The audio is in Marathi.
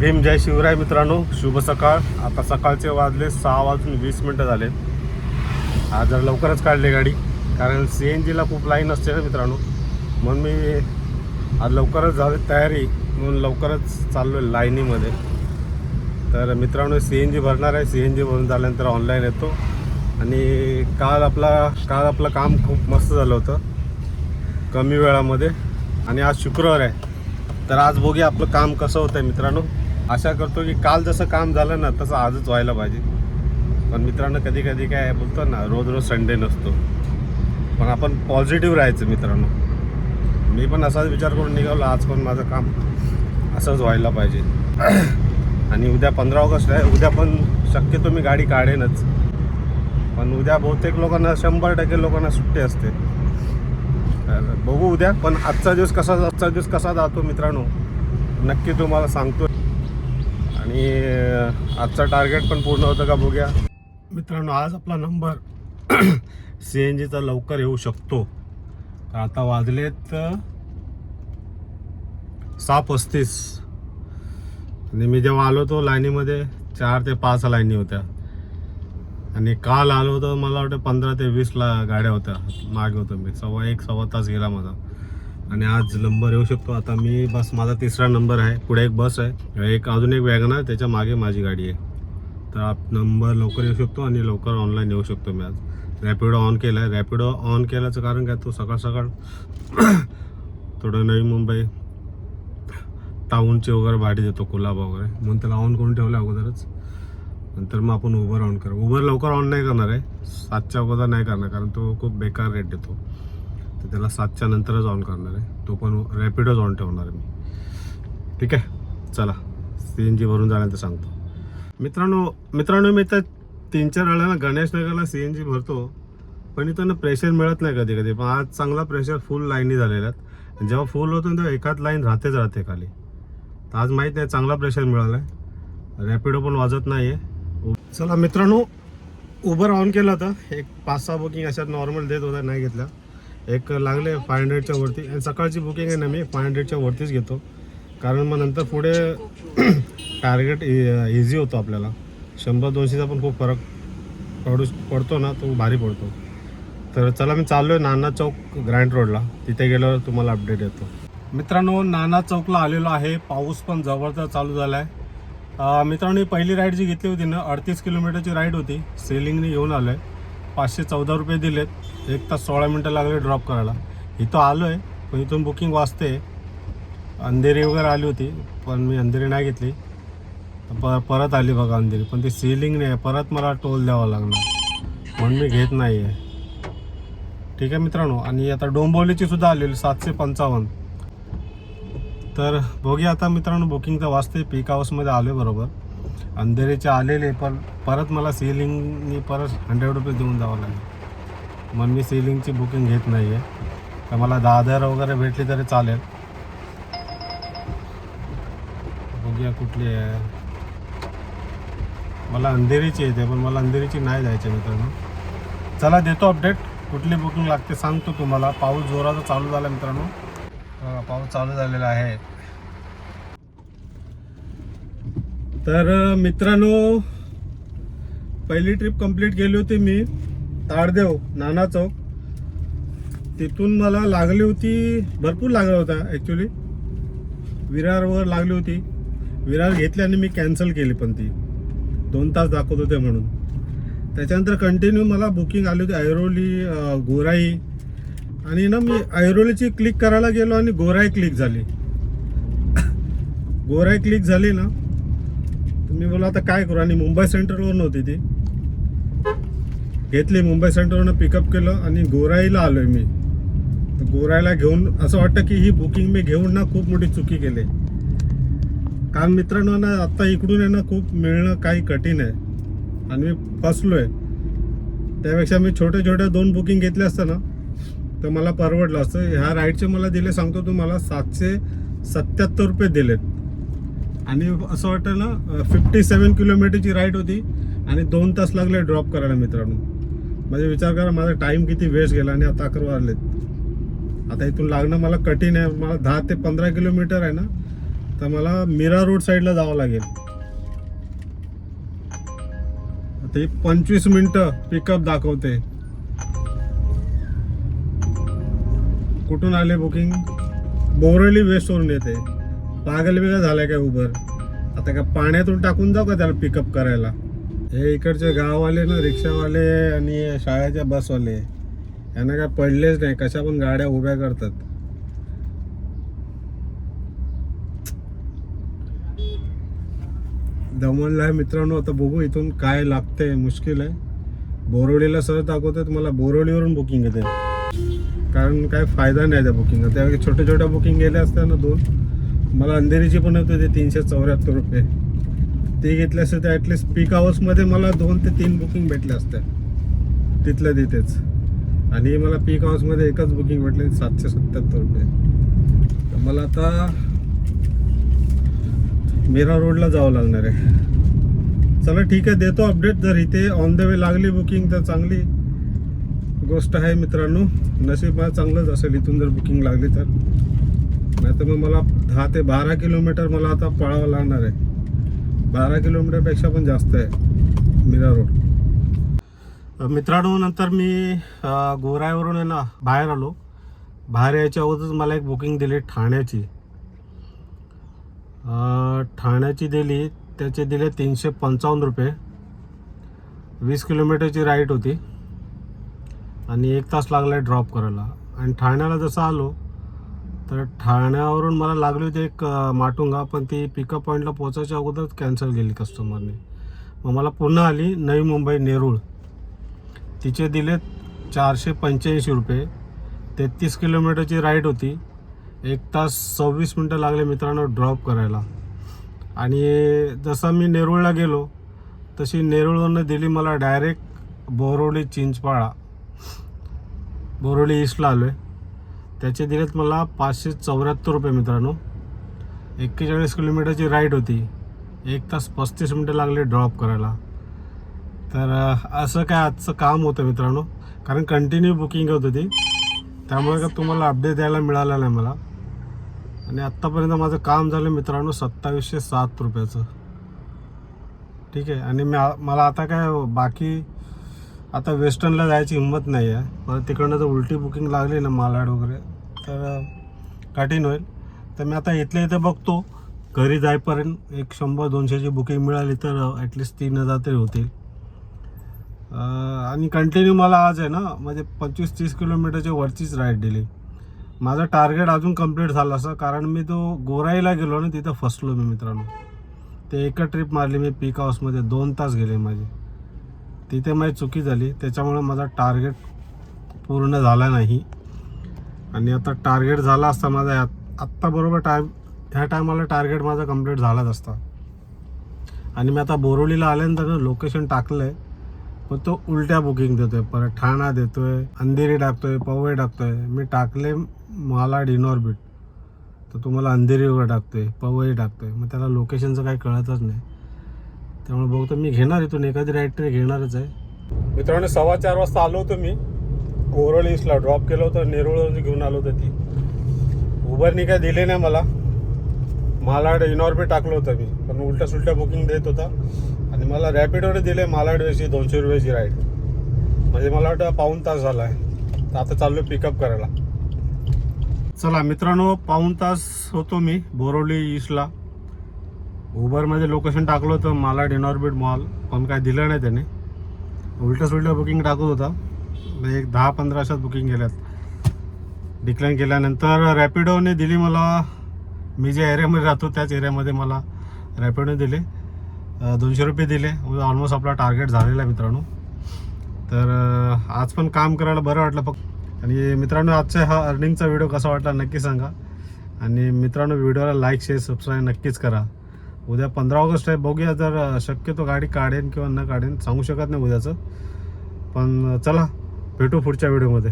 भीम जय शिवराय मित्रांनो, शुभ सकाळ. आता सकाळचे वाजले 6:20 झाले. आज जर लवकरच काढली गाडी, कारण CNGला खूप लाईन असते ना मित्रांनो. म्हणून मी आज लवकरच झाली तयारी, म्हणून लवकरच चाललो आहे लाईनीमध्ये. तर मित्रांनो CNG भरणार आहे. CNG भरून झाल्यानंतर ऑनलाईन येतो. आणि काल आपलं काम खूप मस्त झालं होतं, कमी वेळामध्ये. आणि आज शुक्रवार आहे, तर आज बघूया आपलं काम कसं होतं आहे मित्रांनो. आशा करतो की काल जसं काम झालं ना तसं आजच व्हायला पाहिजे. पण मित्रांनो कधी कधी काय बोलतो ना, रोज रोज संडे नसतो. पण आपण पॉझिटिव्ह राहायचं मित्रांनो. मी पण असाच विचार करून निघालो, आज पण माझं काम असंच व्हायला पाहिजे. आणि उद्या 15 ऑगस्ट आहे. उद्या पण शक्यतो मी गाडी काढेनच. पण उद्या बहुतेक लोकांना 100% लोकांना सुट्टी असते. बघू उद्या. पण आजचा दिवस कसा जातो मित्रांनो नक्की तुम्हाला सांगतो. आणि आजचा टार्गेट पण पूर्ण होतं का बघूया मित्रांनो. आज आपला नंबर CNGचा लवकर येऊ शकतो. आता वाजलेत 6:35. आणि मी जेव्हा आलो तो लाईनीमध्ये 4 ते 5 लाईनी होत्या. आणि काल आलो होतो मला वाटतं 15 ते 20 गाड्या होत्या. मागे होतो मी. सव्वा तास गेला माझा. आणि आज नंबर येऊ शकतो. आता मी बस माझा 3रा नंबर आहे. पुढे एक बस आहे, अजून एक वॅगन आहे, त्याच्या मागे माझी गाडी आहे. तर नंबर लवकर येऊ शकतो आणि लवकर ऑनलाईन येऊ शकतो मी आज. रॅपिडो ऑन केला आहे. रॅपिडो ऑन केल्याचं कारण काय, तो सकाळ थोडं नवी मुंबई टाऊनची वगैरे भाडी देतो, कुलाबा वगैरे, म्हणून त्याला ऑन करून ठेवलं अगोदरच. नंतर मग आपण उबर ऑन करू. उबर लवकर ऑन नाही करणार आहे, 7च्या अगोदर नाही करणार, कारण तो खूप बेकार रेट देतो. तर त्याला 7च्या नंतरच ऑन करणार आहे. तो पण रॅपिडोच ऑन ठेवणार आहे मी. ठीक आहे, चला CNG भरून झाल्यानंतर सांगतो. मित्रांनो मी तर 3-4 वेळा गणेशनगरला CNG भरतो, पण इथं प्रेशर मिळत नाही कधी कधी. पण आज चांगला प्रेशर, फुल लाईनी झालेल्या आहेत. जेव्हा फुल होतो तेव्हा एकाच लाईन राहते खाली. तर आज माहीत नाही, चांगला प्रेशर मिळाला आहे. रॅपिडो पण वाजत नाही आहे. चला मित्रांनो, उबर ऑन केलं होतं. एक 5-6 बुकिंग अशात नॉर्मल देत होता, नाही घेतल्या. एक लागले 500च्या वरती. आणि सकाळची बुकिंग आहे ना, मी 500च्या वरतीच घेतो, कारण मग नंतर पुढे टार्गेट इझी होतो आपल्याला. 100-200चा पण खूप फरक पडतो ना, तो भारी पडतो. तर चला मी चाललो आहे नाना चौक ग्रँड रोडला. तिथे गेल्यावर तुम्हाला अपडेट येतो. मित्रांनो नाना चौकला आलेलो आहे. पाऊस पण जबरदस्त चालू झाला आहे. मित्रांनो पहिली राईड जी घेतली होती ना, 38 किलोमीटरची राईड होती. सेलिंगने घेऊन आलो आहे. 514 रुपये दिलेत. 1 तास 16 मिनटं लागले ड्रॉप करायला. इथं आलो आहे, पण इथून बुकिंग वाजते. अंधेरी वगैरे आली होती, पण मी अंधेरी नाही घेतली. परत आली बघा अंधेरी, पण ती सेलिंग नाही आहे. परत मला टोल द्यावा लागणार, म्हणून मी घेत नाही आहे. ठीक आहे मित्रांनो. आणि आता डोंबिवलीची सुद्धा आलेली 755. तर बघूया आता मित्रांनो. बुकिंग तर वाजते. पीक हाऊसमध्ये आलो आहे बरोबर. अंधेरीचे आलेले, पण परत मला सेलिंगनी परत 100 रुपये देऊन द्यावं लागेल, म्हणून मी सेलिंगची बुकिंग घेत नाही आहे. तर मला 10,000 वगैरे भेटली तरी चालेल. बघूया कुठली आहे. मला अंधेरीची येते, पण मला अंधेरीची नाही जायची मित्रांनो. चला देतो अपडेट. कुठली बुकिंग लागते सांगतो तुम्हाला. पाऊस जोराचा चालू झाला मित्रांनो. पाऊस चालू झालेला आहे. तर मित्रांनो पहिली ट्रिप कंप्लीट केली होती मी ताडदेव नाना चौक. तिथून मला लागली होती, भरपूर लागला होता ॲक्च्युली. विरारवर लागली होती. विरार घेतली आणि मी कॅन्सल केली, पण ती 2 तास दाखवत होते म्हणून. त्याच्यानंतर कंटिन्यू मला बुकिंग आली होती ऐरोली, गोराई. आणि ना मी ऐरोलीची क्लिक करायला गेलो आणि गोराई क्लिक झाली. गोराई क्लिक झाली ना, तर मी बोला आता काय करू. आणि मुंबई सेंटरवर नव्हती ती, घेतली मुंबई सेंटरवरनं पिकअप केलं आणि गोराईला आलो आहे मी. तर गोराईला घेऊन असं वाटतं की ही बुकिंग मी घेऊन ना खूप मोठी चुकी केली. कारण मित्रांनो ना, आत्ता इकडून आहे ना खूप मिळणं काही कठीण आहे आणि मी फसलो आहे. त्यापेक्षा मी छोटे 2 बुकिंग घेतले असतं ना, तर मला परवडलं असतं. ह्या राईडचे मला दिले सांगतो तुम्हाला 777 रुपये दिलेत. आणि असं वाटतं ना 57 किलोमीटरची राईड होती आणि 2 तास लागले ड्रॉप करायला मित्रांनो. म्हणजे विचार करा माझा टाईम किती वेस्ट गेला. आणि आता 11 वाजलेत. आता इथून लागणं मला कठीण आहे. मला 10 ते 15 किलोमीटर आहे ना, तर मला मीरा रोड साईडला जावं लागेल. ते 25 मिनिटं पिकअप दाखवते. कुठून आले बुकिंग? बोरवली वेस्टवरून येते. पागल बिगल झालाय काय उबर? आता का पाण्यातून टाकून जाऊ का त्याला पिकअप करायला? हे इकडचे गाववाले ना, रिक्षावाले आणि शाळेच्या बसवाले यांना काय पडलेच नाही, कशा पण गाड्या उभ्या करतात. दमणला आहे मित्रांनो. आता बघू इथून काय लागतंय. मुश्किल आहे. बोरवलीला सहज दाखवतात, मला बोरवलीवरून बुकिंग येते. कारण काय फायदा नाही त्या बुकिंगचा. त्यावेळी छोट्या छोट्या बुकिंग गेल्या असत्या ना 2. मला अंधेरीची पण होते ते 374 रुपये. ते घेतले असते तर ॲटलिस्ट पीक हाऊसमध्ये मला 2 ते 3 बुकिंग भेटले असत्या तिथल्या तिथेच. आणि मला पीक हाऊसमध्ये एकच बुकिंग भेटले 777 रुपये. तर मला आता मीरा रोडला जावं लागणार आहे. चला ठीक आहे, देतो अपडेट. जर इथे ऑन द वे लागली बुकिंग तर चांगली गोष्ट आहे मित्रांनो. नशीब मला चांगलंच असेल इथून जर बुकिंग लागली तर. नाही तर मग मला 10 ते 12 किलोमीटर मला आता पळावं लागणार आहे. 12 किलोमीटरपेक्षा पण जास्त आहे मीरा रोड. मित्रांनो नंतर मी गोराईवरून आहे ना बाहेर आलो. बाहेर यायच्या अगोदरच मला एक बुकिंग दिली ठाण्याची. ठाण्याची दिली, त्याचे दिले 355 रुपये. 20 किलोमीटरची राईड होती आणि 1 तास लागला ड्रॉप करायला. आणि ठाण्याला जसं आलो तर ठाण्यावरून मला लागली होती एक माटुंगा, पण ती पिकअप पॉईंटला पोचायच्या अगोदरच कॅन्सल केली कस्टमरने. मग मला पुन्हा आली नवी मुंबई नेरूळ. तिचे दिले 485 रुपये. 33 किलोमीटरची राईड होती. 1 तास 26 मिनटं लागले मित्रांनो ड्रॉप करायला. आणि जसं मी नेरूळला गेलो तशी नेरूळवरून दिली मला डायरेक्ट बोरवली चिंचपाळा. बोरवली ईस्टला आलो आहे. त्याचे दिलेत मला 574 रुपये मित्रांनो. 41 किलोमीटरची राईड होती. 1 तास 35 मिनटं लागले ड्रॉप करायला. तर असं काय आजचं काम होतं मित्रांनो. कारण कंटिन्यू बुकिंग होत होती, त्यामुळे का तुम्हाला अपडेट द्यायला मिळाला नाही मला. आणि आत्तापर्यंत माझं काम झालं मित्रांनो 2707 रुपयाचं. ठीक आहे. आणि मला आता काय बाकी आता वेस्टर्नला जायची हिंमत नाही आहे. मला तिकडनं जर उलटी बुकिंग लागली ना मालाड वगैरे तर कठीण होईल. तर मी आता इथल्या इथं बघतो. घरी जाईपर्यंत एक 100-200ची बुकिंग मिळाली तर ॲटलिस्ट 3000 तरी होतील. आणि कंटिन्यू मला आज आहे ना म्हणजे 25-30 किलोमीटरच्या वरचीच राईड दिली. माझं टार्गेट अजून कंप्लीट झालं असं, कारण मी तो गोराईला गेलो ना तिथं फसलो मी मित्रांनो. ते एकच ट्रिप मारली मी पीक हाऊसमध्ये. 2 तास गेले माझे. तिथे माझी चुकी झाली, त्याच्यामुळे माझा टार्गेट पूर्ण झाला नाही. आणि आता टार्गेट झाला असता माझा आत्ता बरोबर ह्या टायमाला टार्गेट माझा कंप्लीट झालाच असता. आणि मी आता बोरवलीला आल्यानंतर ना लोकेशन टाकलं आहे, पण तो उलट्या बुकिंग देतो आहे. परत ठाणा देतो आहे, अंधेरी टाकतो आहे, पवई टाकतो आहे. मी टाकले मालाड इनऑर्बिट, तर तुम्हाला अंधेरी वगैरे टाकतो आहे, पवई टाकतो आहे. मग त्याला लोकेशनचं काही कळतच नाही. त्यामुळे बघतो मी घेणार इथून एखादी राईड तरी घेणारच आहे. मित्रांनो 4:15 वाजता आलो होतो मी. बोरवली ईस्टला ड्रॉप केलं होतं. नेरूळवरून घेऊन आलो होतं. ती उबरनी काय दिले नाही मला. मालाड इनऑर्बिट टाकलं होतं मी, पण उलट्या सुलट्या बुकिंग देत होता. आणि मला रॅपिडोने दिले मालाड वेशी 200 रुपयाची राईड. म्हणजे मला वाटतं पाऊण तास झाला आहे. तर आता चाललो पिकअप करायला. चला मित्रांनो, पाऊण तास होतो मी बोरवली ईस्टला. उबरमध्ये लोकेशन टाकलं होतं मालाड इनऑर्बिट मॉल, पण काय दिलं नाही त्याने. उलट्या सुलट्या बुकिंग टाकत होता. एक 10-15 अशाच बुकिंग केल्यात. डिक्लाईन केल्यानंतर रॅपिडोने दिली मला. मी ज्या एरियामध्ये राहतो त्याच एरियामध्ये मला रॅपिडोने दिले 200 रुपये दिले. ऑलमोस्ट आपला टार्गेट झालेला आहे मित्रांनो. तर आज पण काम करायला बरं वाटलं फक्त. आणि मित्रांनो आजचा हा अर्निंगचा व्हिडिओ कसा वाटला नक्की सांगा. आणि मित्रांनो व्हिडिओला लाईक शेअर सबस्क्राईब नक्कीच करा. उद्या 15 ऑगस्ट आहे. बघूया जर शक्यतो गाडी काढेन किंवा न काढेन, सांगू शकत नाही उद्याचं. पण चला भेटू पुढच्या व्हिडिओमध्ये.